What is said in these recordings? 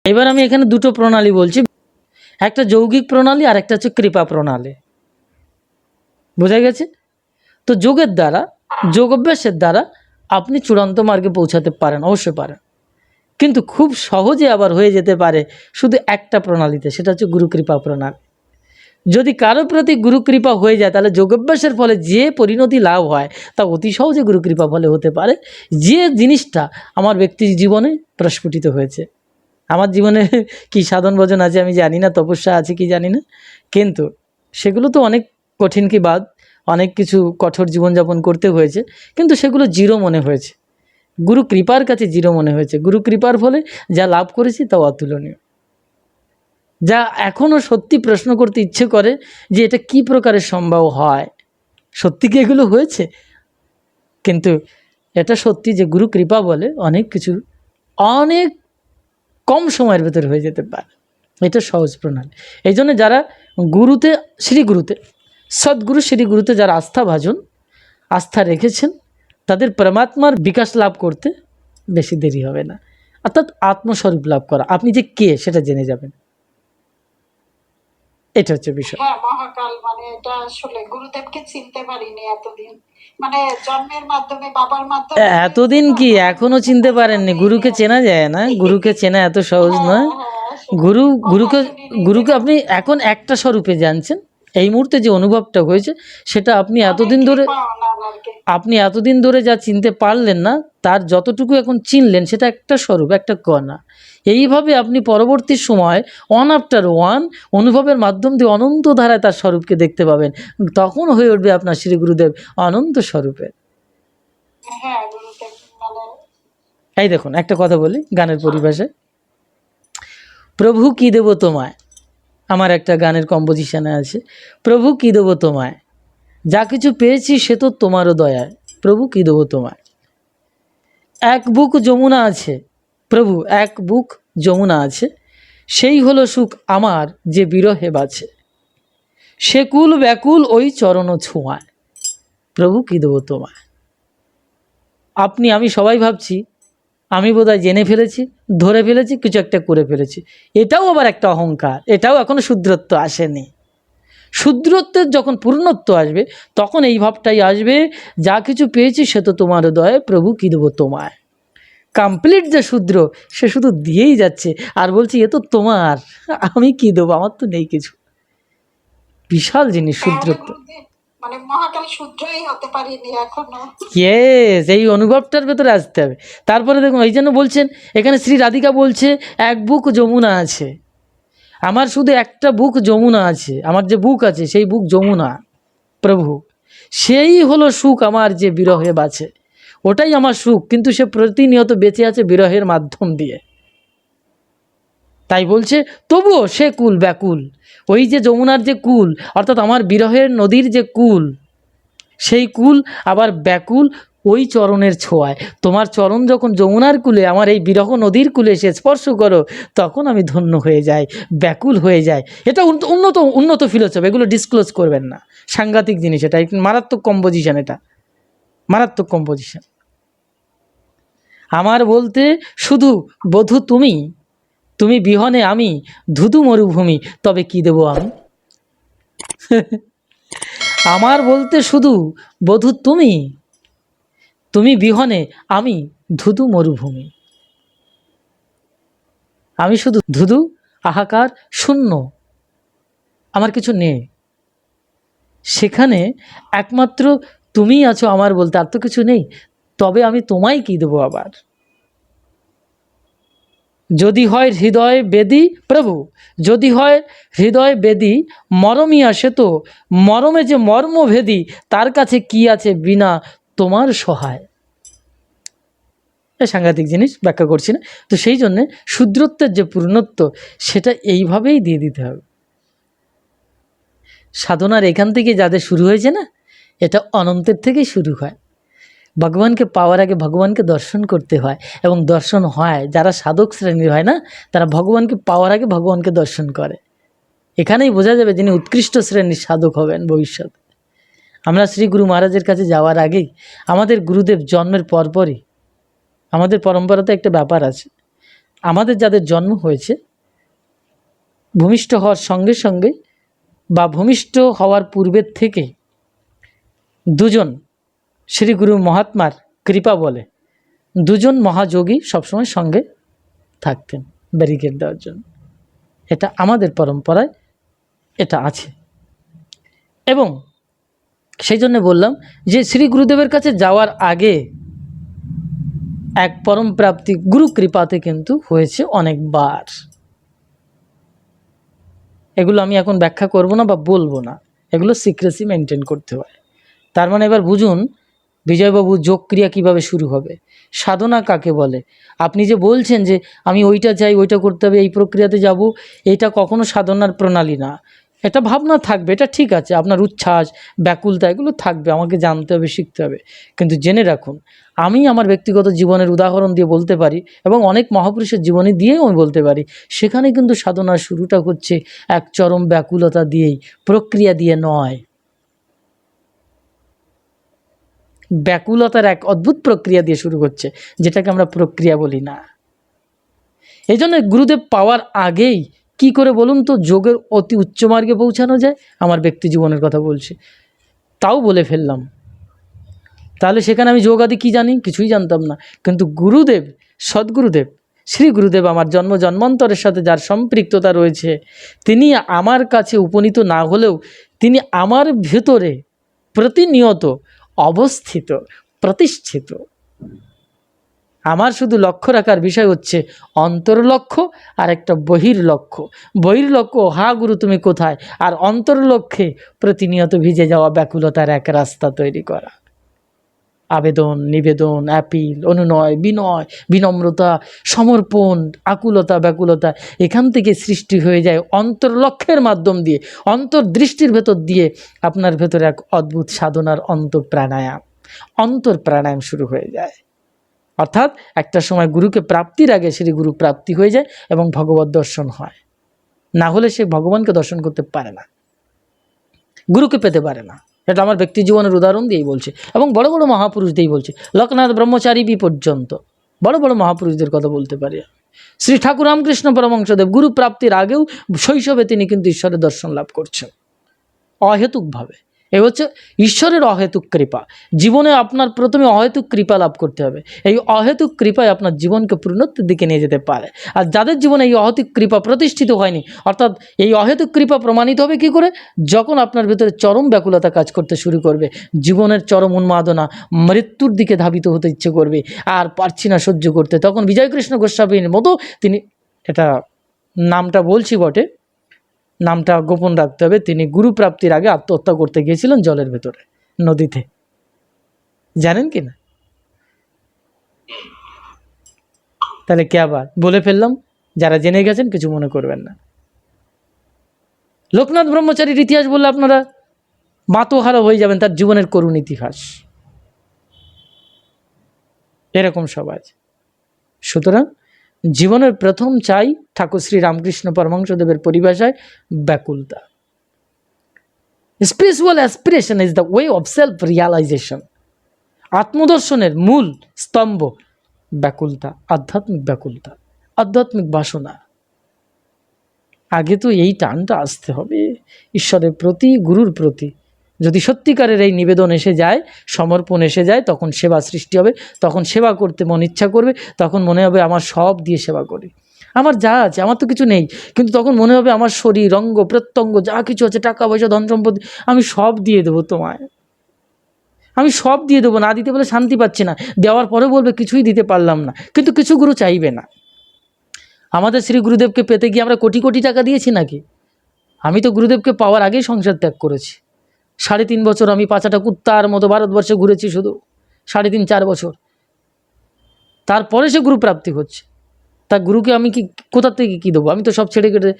এবার আমি এখানে দুটো প্রণালী বলছি, একটা যৌগিক প্রণালী আর একটা হচ্ছে কৃপা প্রণালী। বোঝা গেছে? তো যোগের দ্বারা, যোগ অভ্যাসের দ্বারা আপনি চূড়ান্ত মার্গে পৌঁছাতে পারেন, অবশ্যই পারেন, কিন্তু খুব সহজে আবার হয়ে যেতে পারে শুধু একটা প্রণালীতে, সেটা হচ্ছে গুরুকৃপা প্রণালী। যদি কারো প্রতি গুরুকৃপা হয়ে যায় তাহলে যোগাভ্যাসের ফলে যে পরিণতি লাভ হয় তা অতি সহজে গুরুকৃপা ফলে হতে পারে। যে জিনিসটা আমার ব্যক্তি জীবনে প্রস্ফুটিত হয়েছে, আমার জীবনে কি সাধন ভজন আছে আমি জানি না, তপস্যা আছে কি জানি না, কিন্তু সেগুলো তো অনেক কঠিন কি বাদ, অনেক কিছু কঠোর জীবনযাপন করতে হয়েছে, কিন্তু সেগুলো জিরো মনে হয়েছে, গুরু কৃপার কাছে জিরো মনে হয়েছে। গুরু কৃপার ফলে যা লাভ করেছি তা অতুলনীয়, যা এখনও সত্যি প্রশ্ন করতে ইচ্ছে করে যে এটা কি প্রকারে সম্ভব হয়, সত্যি কি এগুলো হয়েছে? কিন্তু এটা সত্যি যে গুরু কৃপা বলে অনেক কিছু অনেক কম সময়ের ভেতর হয়ে যেতে পারে। এটা সহজ প্রণালী। এই জন্য যারা গুরুতে, শ্রীগুরুতে, সদ্গুরু শ্রীগুরুতে যারা আস্থাভাজন, আস্থা রেখেছেন, তাদের পরমাত্মার বিকাশ লাভ করতে বেশি দেরি হবে না। অর্থাৎ আত্মস্বরূপ লাভ করা, আপনি যে কে সেটা জেনে যাবেন, এটা হচ্ছে বিষয়। হ্যাঁ, মহাকাল মানে এটা আসলে গুরুদেবকে চিনতে পারিনি এতদিন, মানে জন্মের মাধ্যমে বাবার মাধ্যমে। এতদিন কি এখনো চিনতে পারেননি? গুরুকে চেনা যায় না, গুরুকে চেনা এত সহজ নয়। গুরুকে গুরুকে আপনি এখন একটা স্বরূপে জানছেন, এই মুহূর্তে যে অনুভবটা হয়েছে সেটা আপনি এতদিন ধরে যা চিনতে পারলেন না, তার যতটুকু এখন চিনলেন সেটা একটা স্বরূপ, একটা কণা। এইভাবে আপনি পরবর্তী সময় ওয়ান আফটার ওয়ান অনুভবের মাধ্যম দিয়ে অনন্ত ধারায় তার স্বরূপকে দেখতে পাবেন, তখন হয়ে উঠবে আপনার শ্রী গুরুদেব অনন্ত স্বরূপে। এই দেখুন একটা কথা বলি গানের পরিভাষায়, প্রভু কি দেব তোমায়, আমার একটা গানের কম্পোজিশনে আছে, প্রভু কি দেব তোমায়, যা কিছু পেয়েছি সে তো তোমারও দয়ায়, প্রভু কি দেব তোমায়। এক বুক যমুনা আছে, প্রভু এক বুক যমুনা আছে, সেই হলো সুখ আমার যে বিরহে বাছে, সে কুল ব্যাকুল ওই চরণ ছোঁয়ায়, প্রভু কি দেব তোমায়। আপনি আমি সবাই ভাবছি আমি বোধহয় জেনে ফেলেছি, ধরে ফেলেছি, কিছু একটা করে ফেলেছি, এটাও আবার একটা অহংকার, এটাও এখনও শুদ্রত্ব আসেনি। শুদ্রত্বের যখন পূর্ণত্ব আসবে তখন এই ভাবটাই আসবে, যা কিছু পেয়েছি সে তো তোমার দয়ায়, প্রভু কী দেবো তোমায়। কমপ্লিট যে শূদ্র সে শুধু দিয়েই যাচ্ছে আর বলছি এ তো তোমার, আমি কি দেবো, আমার তো নেই কিছু। বিশাল জিনিস শূদ্রত্ব। মানে মহাকাল শূদ্রই হতে পারিনি এখনো। ইয়েস, এই অনুভবটার ভেতরে আসতে হবে। তারপরে দেখুন এই জন্য বলছেন এখানে শ্রী রাধিকা বলছে এক বুক যমুনা আছে, আমার শুধু একটা বুক যমুনা আছে, আমার যে বুক আছে সেই বুক যমুনা, প্রভু সেই হলো সুখ আমার যে বিরহে বাঁচে, ওটাই আমার সুখ, কিন্তু সে প্রতিনিয়ত বেঁচে আছে বিরহের মাধ্যম দিয়ে। তাই বলছে তবুও সে কুল ব্যাকুল, ওই যে যমুনার যে কুল অর্থাৎ আমার বিরহের নদীর যে কুল, সেই কুল আবার ব্যাকুল ওই চরণের ছোঁয়ায়। তোমার চরণ যখন যমুনার কূলে আমার এই বিরহ নদীর কূলে এসে স্পর্শ করো তখন আমি ধন্য হয়ে যাই, ব্যাকুল হয়ে যাই। এটা উন্নত ফিলোসফি, এগুলো ডিসক্লোজ করবেন না, সাংঘাতিক জিনিস, এটা মারাত্মক কম্পোজিশন, এটা মারাত্মক কম্পোজিশন। আমার বলতে শুধু বধূ তুমি, তুমি বিহনে আমি ধুধু মরুভূমি, তবে কি দেব আমি। আমার বলতে শুধু বধূ তুমি, তুমি বিহনে আমি ধুধু মরুভূমি, আমি শুধু ধুধু হাহাকার শূন্য, আমার কিছু নেই, সেখানে একমাত্র তুমিই আছো আমার বলতে, আর তো কিছু নেই, তবে আমি তোমায় কি দেবো আবার। যদি হয় হৃদয় বেদি প্রভু, যদি হয় হৃদয় বেদি মরমই আসে তো, মরমে যে মর্মভেদী তার কাছে কি আছে বিনা তোমার সহায়। সাংঘাতিক জিনিস, ব্যাখ্যা করছি না। তো সেই জন্যে শূদ্রত্বের যে পূর্ণত্ব সেটা এইভাবেই দিয়ে দিতে হবে। সাধনার এখান থেকে যাদের শুরু হয়েছে না, এটা অনন্তের থেকেই শুরু হয়। ভগবানকে পাওয়ার আগে ভগবানকে দর্শন করতে হয়, এবং দর্শন হয় যারা সাধক শ্রেণীর হয় না, তারা ভগবানকে পাওয়ার আগে ভগবানকে দর্শন করে। এখানেই বোঝা যাবে যিনি উৎকৃষ্ট শ্রেণীর সাধক হবেন ভবিষ্যতে। আমরা শ্রী গুরু মহারাজের কাছে যাওয়ার আগেই আমাদের গুরুদেব জন্মের পরপরই, আমাদের পরম্পরাতে একটা ব্যাপার আছে, আমাদের যাদের জন্ম হয়েছে ভূমিষ্ঠ হওয়ার সঙ্গে সঙ্গে বা ভূমিষ্ঠ হওয়ার পূর্বের থেকে দুজন শ্রী গুরু মহাত্মার কৃপা বলে দুজন মহাযোগী সবসময় সঙ্গে থাকতেন ব্যারিকেড দেওয়ার জন্য। এটা আমাদের পরম্পরায় এটা আছে। এবং সেই জন্য বললাম যে শ্রী গুরুদেবের কাছে যাওয়ার আগে এক পরম প্রাপ্তি গুরু কৃপাতে কিন্তু হয়েছে অনেকবার। এগুলো আমি এখন ব্যাখ্যা করব না বা বলবো না, এগুলো সিক্রেসি মেনটেন করতে হয়। তার মানে এবার বুঝুন বিজয়বাবু যোগ ক্রিয়া কীভাবে শুরু হবে, সাধনা কাকে বলে। আপনি যে বলছেন যে আমি ওইটা চাই, ওইটা করতে হবে, এই প্রক্রিয়াতে যাব, এটা কখনো সাধনার প্রণালী না। এটা ভাবনা থাকবে, এটা ঠিক আছে, আপনার উচ্ছ্বাস ব্যাকুলতা এগুলো থাকবে, আমাকে জানতে হবে, শিখতে হবে। কিন্তু জেনে রাখুন, আমি আমার ব্যক্তিগত জীবনের উদাহরণ দিয়ে বলতে পারি এবং অনেক মহাপুরুষের জীবনী দিয়েও আমি বলতে পারি, সেখানে কিন্তু সাধনার শুরুটা হচ্ছে এক চরম ব্যাকুলতা দিয়েই, প্রক্রিয়া দিয়ে নয়। ব্যাকুলতার এক অদ্ভুত প্রক্রিয়া দিয়ে শুরু হচ্ছে, যেটাকে আমরা প্রক্রিয়া বলি না। এই জন্য গুরুদেব পাওয়ার আগেই কি করে বলুন তো যোগের অতি উচ্চ মার্গে পৌঁছানো যায়, আমার ব্যক্তি জীবনের কথা বলছি, তাও বলে ফেললাম। তাহলে সেখানে আমি যোগ আদি কী জানি, কিছুই জানতাম না। কিন্তু গুরুদেব, সদ্গুরুদেব, শ্রী গুরুদেব আমার জন্ম জন্মান্তরের সাথে যার সম্পৃক্ততা রয়েছে, তিনি আমার কাছে উপনীত না হলেও তিনি আমার ভেতরে প্রতিনিয়ত অবস্থিত, প্রতিষ্ঠিত। আমার শুধু লক্ষ্য রাখার বিষয় হচ্ছে অন্তর্লক্ষ্য আর একটা বহির্লক্ষ্য। বহির্লক্ষ্য হা গুরু তুমি কোথায়, আর অন্তর্লক্ষ্যে প্রতিনিয়ত ভিজে যাওয়া ব্যাকুলতার এক রাস্তা তৈরি করা। আবেদন, নিবেদন, অ্যাপিল, অনুনয়, বিনয়, বিনম্রতা, সমর্পণ, আকুলতা, ব্যাকুলতা, এখান থেকে সৃষ্টি হয়ে যায় অন্তর্লক্ষ্যের মাধ্যম দিয়ে, অন্তর্দৃষ্টির ভেতর দিয়ে আপনার ভেতরে এক অদ্ভুত সাধনার অন্তর্প্রাণায়াম শুরু হয়ে যায়। অর্থাৎ একটা সময় গুরুকে প্রাপ্তির আগে শ্রী গুরু প্রাপ্তি হয়ে যায় এবং ভগবত দর্শন হয়। না হলে সে ভগবানকে দর্শন করতে পারে না, গুরুকে পেতে পারে না। এটা আমার ব্যক্তি জীবনের উদাহরণ দিয়েই বলছে এবং বড় বড় মহাপুরুষ দিয়েই বলছে। লোকনাথ ব্রহ্মচারী পর্যন্ত বড় বড় মহাপুরুষদের কথা বলতে পারি। শ্রী ঠাকুর রামকৃষ্ণ পরমহংসদেব গুরু প্রাপ্তির আগেও শৈশবে তিনি কিন্তু ঈশ্বরের দর্শন লাভ করছেন অহেতুকভাবে। এ হচ্ছে ঈশ্বরের অহেতুক কৃপা। জীবনে আপনার প্রথমে অহেতুক কৃপা লাভ করতে হবে। এই অহেতুক কৃপায় আপনার জীবনকে পূর্ণত্বের দিকে নিয়ে যেতে পারে। আর যাদের জীবনে এই অহেতুক কৃপা প্রতিষ্ঠিত হয়নি, অর্থাৎ এই অহেতুক কৃপা প্রমাণিত হবে কী করে, যখন আপনার ভেতরে চরম ব্যাকুলতা কাজ করতে শুরু করবে, জীবনের চরম উন্মাদনা, মৃত্যুর দিকে ধাবিত হতে ইচ্ছে করবে, আর পারছি না সহ্য করতে, তখন বিজয়কৃষ্ণ গোস্বামীর মতো তিনি, এটা নামটা বলছি বটে, নামটা গোপন রাখতে হবে, তিনি গুরু প্রাপ্তির আগে আত্মহত্যা করতে গিয়েছিলেন জলের ভেতরে, নদীতে। জানেন কি না? তাহলে কে আবার বলে ফেললাম, যারা জেনে গেছেন কিছু মনে করবেন না। লোকনাথ ব্রহ্মচারীর ইতিহাস বললে আপনারা মাতোহারা হয়ে যাবেন, তার জীবনের করুণ ইতিহাস। এরকম সব আছে। সুতরাং জীবনের প্রথম চাই ঠাকুর শ্রী রামকৃষ্ণ পরমহংসদেবের পরিভাষায় ব্যাকুলতা। Spiritual aspiration is the way of self realisation. আত্মদর্শনের মূল স্তম্ভ ব্যাকুলতা, আধ্যাত্মিক ব্যাকুলতা, আধ্যাত্মিক বাসনা। আগে তো এই টানটা আসতে হবে ঈশ্বরের প্রতি, গুরুর প্রতি। যদি সত্যিকারের এই নিবেদন এসে যায়, সমর্পণ এসে যায়, তখন সেবা সৃষ্টি হবে, তখন সেবা করতে মন ইচ্ছা করবে, তখন মনে হবে আমার সব দিয়ে সেবা করি, আমার যা আছে, আমার তো কিছু নেই, কিন্তু তখন মনে হবে আমার শরীর, অঙ্গ প্রত্যঙ্গ যা কিছু আছে, টাকা পয়সা, ধন সম্পত্তি, আমি সব দিয়ে দেবো তোমায়, আমি সব দিয়ে দেবো। না দিতে বলে শান্তি পাচ্ছি না, দেওয়ার পরে বলবে কিছুই দিতে পারলাম না। কিন্তু কিছু গুরু চাইবে না। আমাদের শ্রী গুরুদেবকে পেতে গিয়ে আমরা কোটি কোটি টাকা দিয়েছি নাকি? আমি তো গুরুদেবকে পাওয়ার আগেই সংসার ত্যাগ করেছি। 3.5 বছর আমি পাচাটা কুত্তার মতো ভারতবর্ষে ঘুরেছি, শুধু 3.5-4 বছর। তারপরে সে গুরু প্রাপ্তি হচ্ছে। তা গুরুকে আমি কি কোথার থেকে কী দেবো? আমি তো সব ছেড়ে কেটে,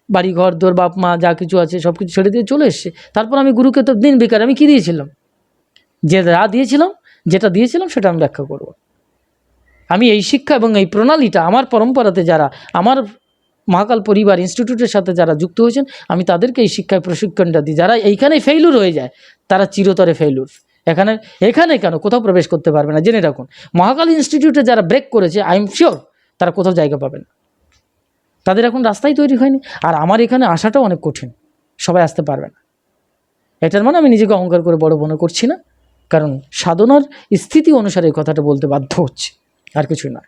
বাড়ি ঘর দোর, বাপ মা যা কিছু আছে সব কিছু ছেড়ে দিয়ে চলে এসছে। তারপর আমি গুরুকে তো দিন বেকার আমি কী দিয়েছিলাম? যেটা দিয়েছিলাম সেটা আমি ব্যাখ্যা করব। আমি এই শিক্ষা এবং এই প্রণালীটা আমার পরম্পরাতে যারা, আমার মহাকাল পরিবার ইনস্টিটিউটের সাথে যারা যুক্ত হয়েছেন, আমি তাদেরকে এই শিক্ষায় প্রশিক্ষণটা দিই। যারা এইখানে ফেইলুর হয়ে যায়, তারা চিরতরে ফেইলুর। এখানে কেন কোথাও প্রবেশ করতে পারবে না, জেনে রাখুন। মহাকাল ইনস্টিটিউটে যারা ব্রেক করেছে, আই এম শিওর তারা কোথাও জায়গা পাবে না, তাদের এখন রাস্তাই তৈরি হয়নি। আর আমার এখানে আসাটাও অনেক কঠিন, সবাই আসতে পারবে না। এটার মানে আমি নিজেকে অহংকার করে বড় মনে করছি না, কারণ সাধনার স্থিতি অনুসারে এই কথাটা বলতে বাধ্য হচ্ছে, আর কিছুই না।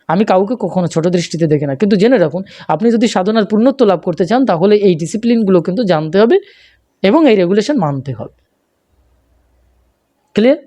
আমি কাউকে কখনো ছোট দৃষ্টিতে দেখি না, কিন্তু জেনে রাখুন, আপনি যদি সাধনার পূর্ণত্ব লাভ করতে চান তাহলে এই ডিসিপ্লিনগুলো কিন্তু জানতে হবে এবং এই রেগুলেশন মানতে হবে। ক্লিয়ার?